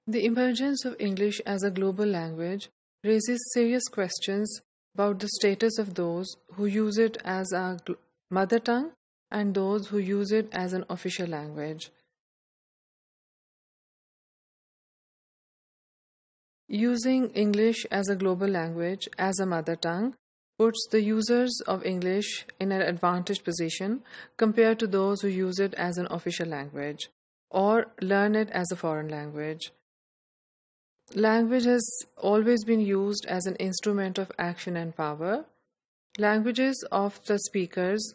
The emergence of English as a global language raises serious questions about the status of those who use it as a mother tongue and those who use it as an official language. Using English as a global language as a mother tongue puts the users of English in an advantaged position compared to those who use it as an official language or learn it as a foreign language. Language has always been used as an instrument of action and power. Languages of the speakers,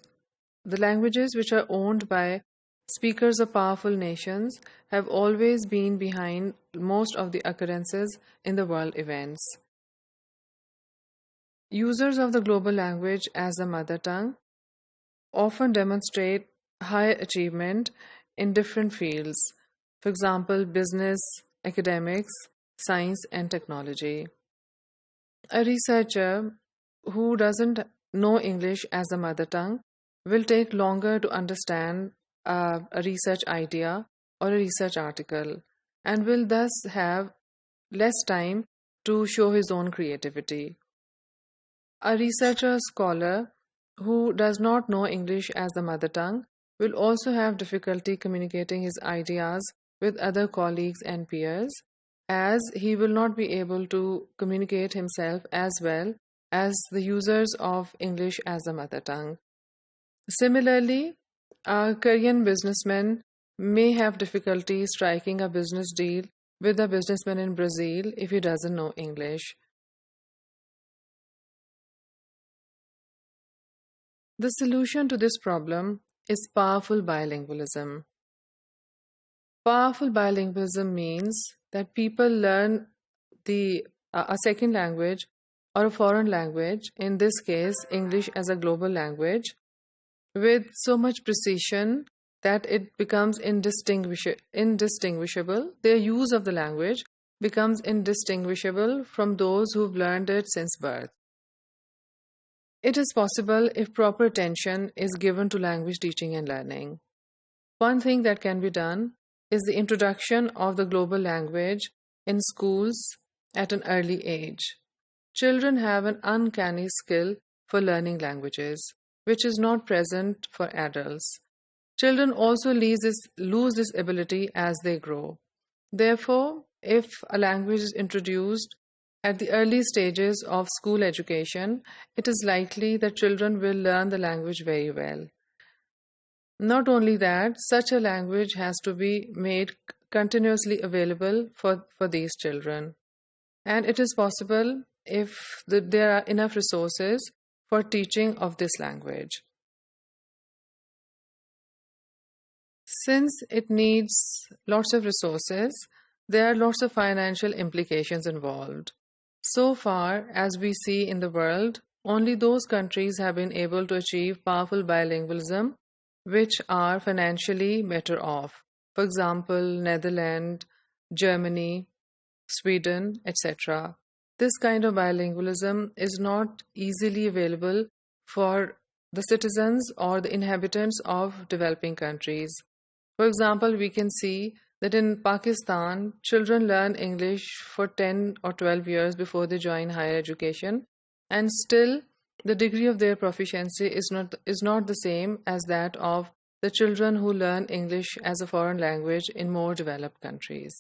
the languages which are owned by speakers of powerful nations, have always been behind most of the occurrences in the world events. Users of the global language as a mother tongue often demonstrate high achievement in different fields, for example, business, academics, science, and technology. A researcher who doesn't know English as a mother tongue will take longer to understand a research idea or a research article and will thus have less time to show his own creativity. A researcher scholar who does not know English as the mother tongue will also have difficulty communicating his ideas with other colleagues and peers, as he will not be able to communicate himself as well as the users of English as a mother tongue. Similarly, a Korean businessman may have difficulty striking a business deal with a businessman in Brazil if he doesn't know English. The solution to this problem is powerful bilingualism. Powerful bilingualism means that people learn a second language or a foreign language, in this case English as a global language, with so much precision that it becomes indistinguishable. Their use of the language becomes indistinguishable from those who've learned it since birth. It is possible if proper attention is given to language teaching and learning. One thing that can be done is the introduction of the global language in schools at an early age. Children have an uncanny skill for learning languages, which is not present for adults. Children also lose this ability as they grow. Therefore, if a language is introduced at the early stages of school education, it is likely that children will learn the language very well. Not only that, such a language has to be made continuously available for these children. And it is possible if there are enough resources for teaching of this language. Since it needs lots of resources, there are lots of financial implications involved. So far, as we see in the world, only those countries have been able to achieve powerful bilingualism which are financially better off. For example, Netherlands, Germany, Sweden, etc. This kind of bilingualism is not easily available for the citizens or the inhabitants of developing countries. For example, we can see that in Pakistan, children learn English for 10 or 12 years before they join higher education, and still the degree of their proficiency is not the same as that of the children who learn English as a foreign language in more developed countries.